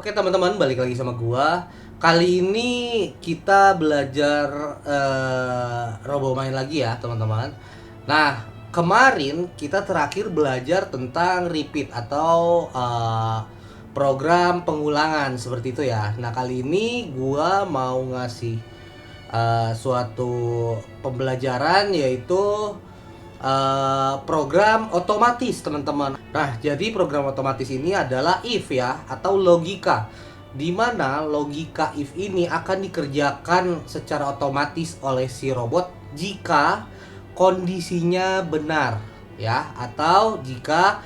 Oke teman-teman, balik lagi sama gua. Kali ini kita belajar RoboMine lagi ya teman-teman. Nah, kemarin kita terakhir belajar tentang repeat atau program pengulangan seperti itu ya. Nah, kali ini gua mau ngasih suatu pembelajaran yaitu program otomatis teman-teman. Nah, jadi program otomatis ini adalah if ya atau logika, di mana logika if ini akan dikerjakan secara otomatis oleh si robot jika kondisinya benar ya, atau jika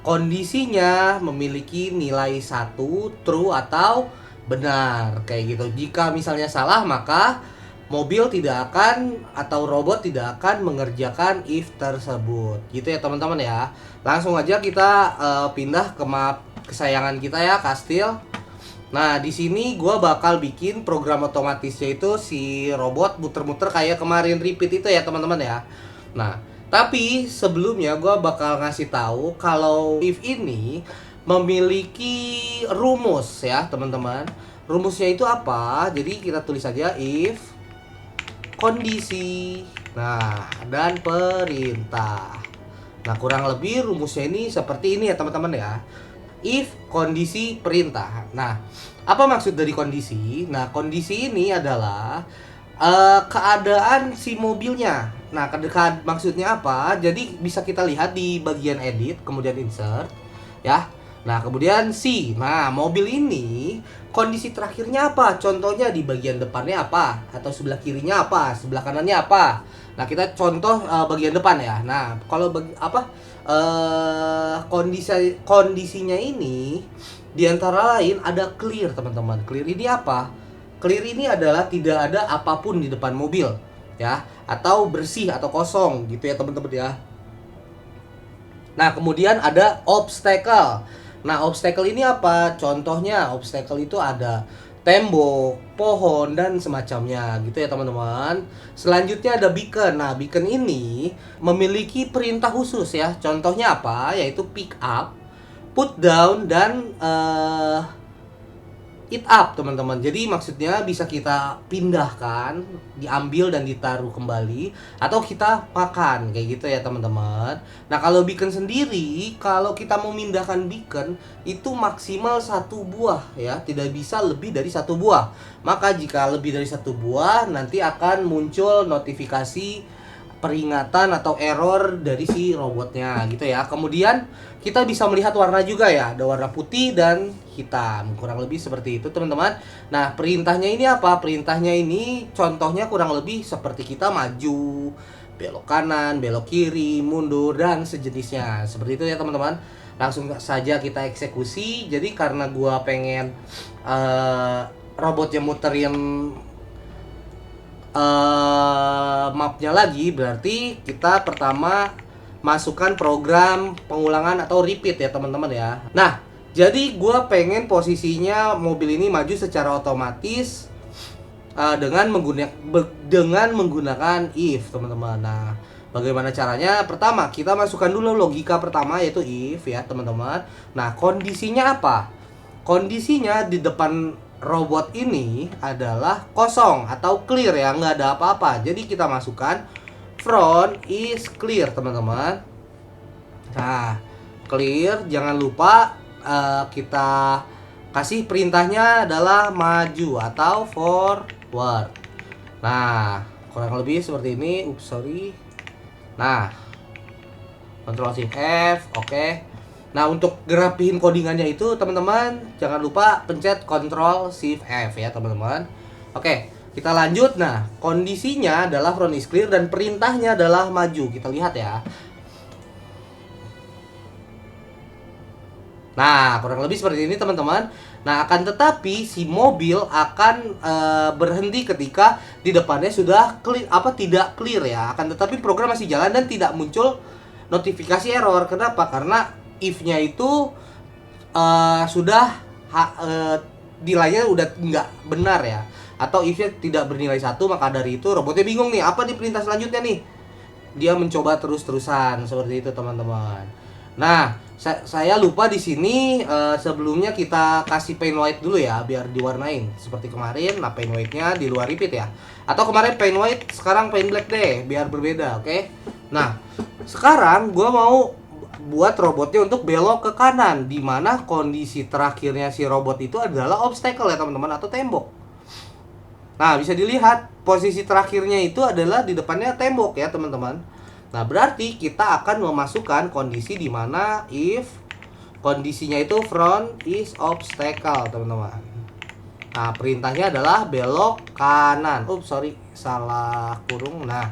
kondisinya memiliki nilai satu true atau benar kayak gitu. Jika misalnya salah, maka mobil tidak akan atau robot tidak akan mengerjakan if tersebut. Gitu ya teman-teman ya. Langsung aja kita pindah ke map kesayangan kita ya, kastil. Nah, di sini gua bakal bikin program otomatisnya itu si robot muter-muter kayak kemarin repeat itu ya teman-teman ya. Nah, tapi sebelumnya gua bakal ngasih tahu kalau if ini memiliki rumus ya teman-teman. Rumusnya itu apa? Jadi kita tulis saja if kondisi, nah, dan perintah. Nah, kurang lebih rumusnya ini seperti ini ya teman-teman ya. If kondisi perintah. Nah, apa maksud dari kondisi? Nah, kondisi ini adalah keadaan si mobilnya. Nah, maksudnya apa? Jadi bisa kita lihat di bagian edit, kemudian insert ya. Nah, kemudian C. Nah, mobil ini kondisi terakhirnya apa? Contohnya di bagian depannya apa? Atau sebelah kirinya apa? Sebelah kanannya apa? Nah, kita contoh bagian depan ya. Nah, kalau kondisinya ini diantara lain ada clear, teman-teman. Clear ini apa? Clear ini adalah tidak ada apapun di depan mobil ya, atau bersih atau kosong gitu ya, teman-teman ya. Nah, kemudian ada obstacle. Nah, obstacle ini apa? Contohnya, obstacle itu ada tembok, pohon, dan semacamnya gitu ya teman-teman. Selanjutnya ada beacon. Nah, beacon ini memiliki perintah khusus ya. Contohnya apa? Yaitu pick up, put down, dan it up teman-teman. Jadi maksudnya bisa kita pindahkan, diambil dan ditaruh kembali, atau kita makan kayak gitu ya teman-teman. Nah, kalau beacon sendiri, kalau kita memindahkan beacon itu maksimal satu buah ya, tidak bisa lebih dari satu buah. Maka jika lebih dari satu buah, nanti akan muncul notifikasi peringatan atau error dari si robotnya gitu ya. Kemudian kita bisa melihat warna juga ya, ada warna putih dan hitam, kurang lebih seperti itu teman-teman. Nah, perintahnya ini apa? Perintahnya ini contohnya kurang lebih seperti kita maju, belok kanan, belok kiri, mundur, dan sejenisnya. Seperti itu ya teman-teman. Langsung saja kita eksekusi. Jadi karena gua pengen robotnya muterin mapnya lagi, berarti kita pertama masukkan program pengulangan atau repeat ya teman-teman ya. Nah, jadi gue pengen posisinya mobil ini maju secara otomatis dengan menggunakan if teman-teman. Nah, bagaimana caranya? Pertama kita masukkan dulu logika pertama yaitu if ya teman-teman. Nah, kondisinya apa? Kondisinya di depan robot ini adalah kosong atau clear ya, nggak ada apa-apa. Jadi kita masukkan front is clear teman-teman. Nah, clear, jangan lupa kita kasih perintahnya adalah maju atau forward. Nah, kurang lebih seperti ini. Sorry. Nah, Ctrl Shift F, oke. Nah, untuk gerapihin codingannya itu teman-teman jangan lupa pencet Ctrl Shift F ya teman-teman. Oke, kita lanjut. Nah, kondisinya adalah front is clear dan perintahnya adalah maju. Kita lihat ya. Nah, kurang lebih seperti ini teman-teman. Nah, akan tetapi si mobil akan berhenti ketika di depannya sudah clear, tidak clear ya. Akan tetapi program masih jalan dan tidak muncul notifikasi error. Kenapa? Karena if-nya itu sudah nilainya udah nggak benar ya, atau if-nya tidak bernilai satu, maka dari itu robotnya bingung nih, apa nih perintah selanjutnya nih, dia mencoba terus-terusan seperti itu teman-teman. Nah, Saya lupa di sini, sebelumnya kita kasih paint white dulu ya biar diwarnain seperti kemarin. Nah, paint white-nya di luar repeat ya. Atau kemarin paint white, sekarang paint black deh biar berbeda, oke? Nah, sekarang gua mau buat robotnya untuk belok ke kanan, di mana kondisi terakhirnya si robot itu adalah obstacle ya teman-teman, atau tembok. Nah, bisa dilihat posisi terakhirnya itu adalah di depannya tembok ya teman-teman. Nah, berarti kita akan memasukkan kondisi di mana if kondisinya itu front is obstacle, teman-teman. Nah, perintahnya adalah belok kanan. Sorry, salah kurung. Nah,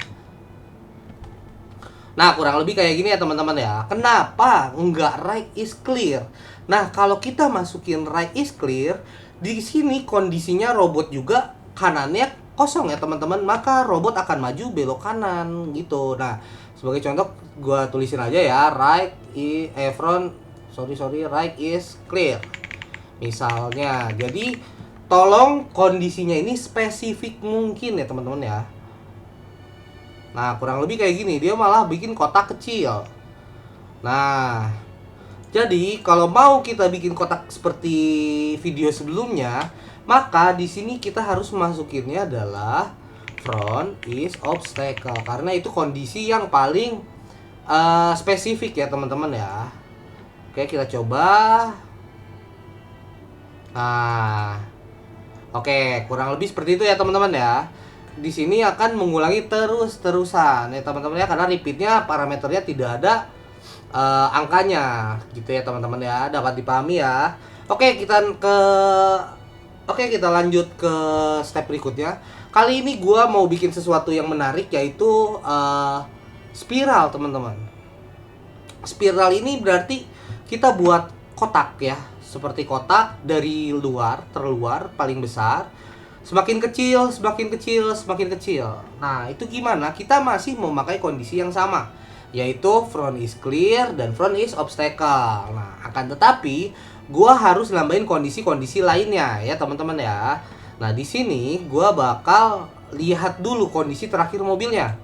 kurang lebih kayak gini ya, teman-teman ya. Kenapa enggak right is clear? Nah, kalau kita masukin right is clear, di sini kondisinya robot juga kanannya kosong ya, teman-teman. Maka robot akan maju belok kanan gitu. Nah, sebagai contoh gua tulisin aja ya, right is clear. Misalnya. Jadi tolong kondisinya ini spesifik mungkin ya, teman-teman ya. Nah, kurang lebih kayak gini, dia malah bikin kotak kecil. Nah, jadi kalau mau kita bikin kotak seperti video sebelumnya, maka di sini kita harus masukinnya adalah front is obstacle, karena itu kondisi yang paling spesifik ya teman-teman ya. Oke, kita coba. Nah, oke, kurang lebih seperti itu ya teman-teman ya. Di sini akan mengulangi terus-terusan ya teman-teman ya, karena repeatnya parameternya tidak ada angkanya gitu ya teman-teman ya. Dapat dipahami ya. Oke, kita lanjut ke step berikutnya. Kali ini gua mau bikin sesuatu yang menarik, yaitu spiral, teman-teman. Spiral ini berarti kita buat kotak ya, seperti kotak dari luar, terluar paling besar, semakin kecil, semakin kecil, semakin kecil. Nah, itu gimana? Kita masih memakai kondisi yang sama, yaitu front is clear dan front is obstacle. Nah, akan tetapi gua harus nambahin kondisi-kondisi lainnya ya, teman-teman ya. Nah, di sini gua bakal lihat dulu kondisi terakhir mobilnya.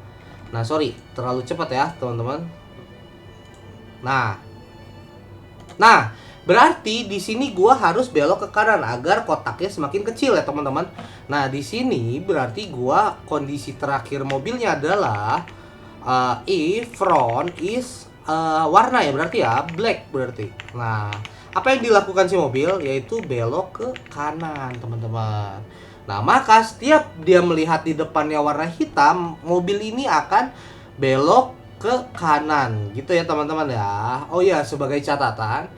Nah, sorry, terlalu cepat ya, teman-teman. Nah, berarti di sini gua harus belok ke kanan agar kotaknya semakin kecil ya, teman-teman. Nah, di sini berarti gua kondisi terakhir mobilnya adalah if front is warna ya, berarti ya black berarti. Nah, apa yang dilakukan si mobil yaitu belok ke kanan, teman-teman. Nah, maka setiap dia melihat di depannya warna hitam, mobil ini akan belok ke kanan gitu ya, teman-teman ya. Oh ya, sebagai catatan,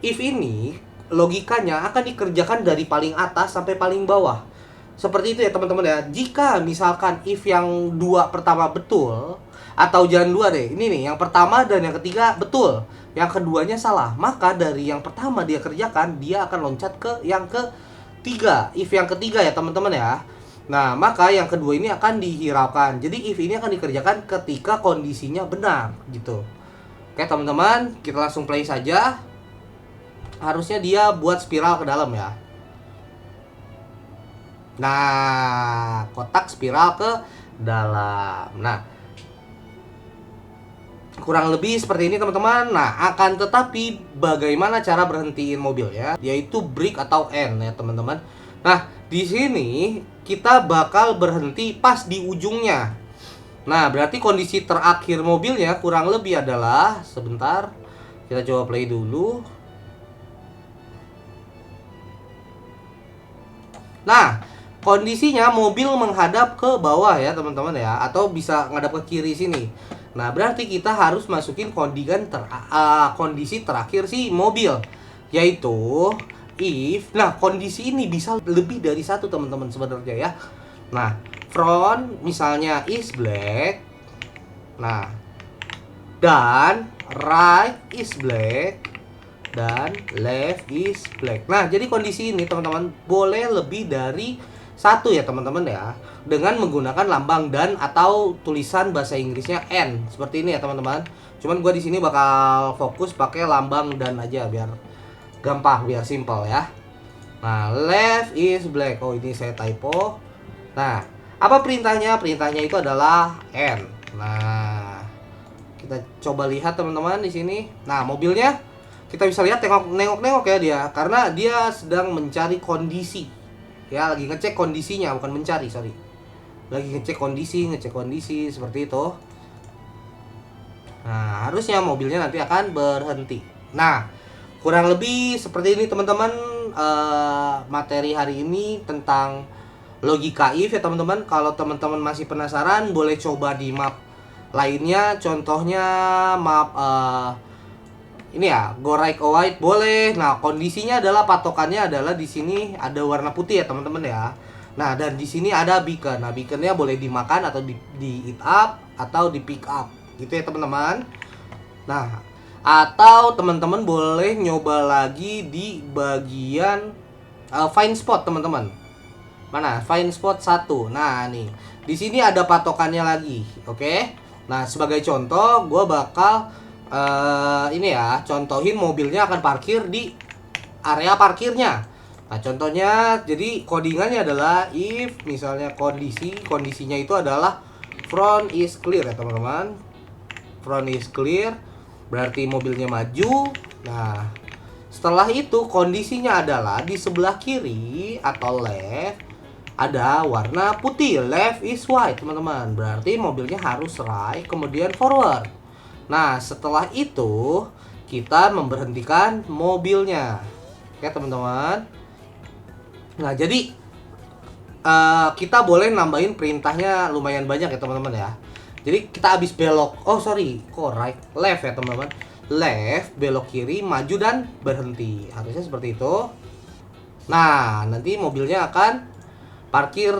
if ini logikanya akan dikerjakan dari paling atas sampai paling bawah. Seperti itu ya, teman-teman ya. Jika misalkan if yang dua pertama betul, atau jangan dua deh, ini nih yang pertama dan yang ketiga betul, yang keduanya salah, maka dari yang pertama dia kerjakan, dia akan loncat ke yang ketiga, if yang ketiga ya teman-teman ya. Nah, maka yang kedua ini akan dihiraukan. Jadi if ini akan dikerjakan ketika kondisinya benar gitu. Oke teman-teman, kita langsung play saja. Harusnya dia buat spiral ke dalam ya. Nah, kotak spiral ke dalam. Nah, kurang lebih seperti ini teman-teman. Nah, akan tetapi bagaimana cara berhentiin mobilnya, yaitu brake atau N ya teman-teman. Nah, di sini kita bakal berhenti pas di ujungnya. Nah, berarti kondisi terakhir mobilnya kurang lebih adalah, sebentar, kita coba play dulu. Nah, kondisinya mobil menghadap ke bawah ya teman-teman ya, atau bisa ngadap ke kiri sini. Nah, berarti kita harus masukin kondisi terakhir si mobil, yaitu if. Nah, kondisi ini bisa lebih dari satu teman-teman sebenarnya ya. Nah, front misalnya is black. Nah, dan right is black, dan left is black. Nah, jadi kondisi ini teman-teman boleh lebih dari satu ya teman-teman ya, dengan menggunakan lambang dan atau tulisan bahasa Inggrisnya N seperti ini ya teman-teman. Cuman gue di sini bakal fokus pakai lambang dan aja biar gampang, biar simple ya. Nah, left is black. Oh, ini saya typo. Nah, apa perintahnya? Perintahnya itu adalah N. Nah, kita coba lihat teman-teman di sini. Nah, mobilnya kita bisa lihat nengok ya dia, karena dia sedang mencari kondisi. Ya, lagi ngecek kondisinya, bukan mencari, sorry. Lagi ngecek kondisi seperti itu. Nah, harusnya mobilnya nanti akan berhenti. Nah, kurang lebih seperti ini teman-teman, materi hari ini tentang logika if ya teman-teman. Kalau teman-teman masih penasaran, boleh coba di map lainnya. Contohnya map ini ya, Go Right or White boleh. Nah, kondisinya adalah patokannya adalah di sini ada warna putih ya teman-teman ya. Nah, dan di sini ada beacon. Nah, beaconnya boleh dimakan atau di eat up atau di pick up. Gitu ya teman-teman. Nah, atau teman-teman boleh nyoba lagi di bagian find spot teman-teman. Mana? Find spot 1. Nah, nih. Di sini ada patokannya lagi, oke? Nah, sebagai contoh, gue bakal ini ya, contohin mobilnya akan parkir di area parkirnya. Nah, contohnya, jadi codingannya adalah if misalnya kondisinya itu adalah front is clear ya teman-teman. Front is clear, berarti mobilnya maju. Nah, setelah itu kondisinya adalah di sebelah kiri atau left ada warna putih, left is white teman-teman. Berarti mobilnya harus right, kemudian forward. Nah, setelah itu kita memberhentikan mobilnya. Oke teman-teman. Nah, jadi kita boleh nambahin perintahnya lumayan banyak ya teman-teman ya. Jadi kita habis belok, kok left ya teman-teman. Left, belok kiri, maju dan berhenti. Harusnya seperti itu. Nah, nanti mobilnya akan parkir.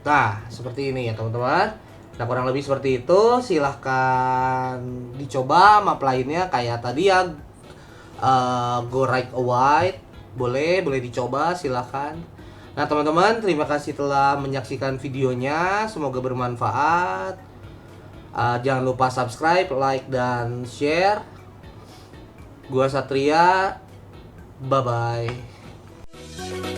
Nah, seperti ini ya teman-teman. Nah, kurang lebih seperti itu. Silahkan dicoba map lainnya kayak tadi ya, Go Right or White. Boleh dicoba, silahkan. Nah teman-teman, terima kasih telah menyaksikan videonya. Semoga bermanfaat. Jangan lupa subscribe, like, dan share. Gua Satria. Bye-bye.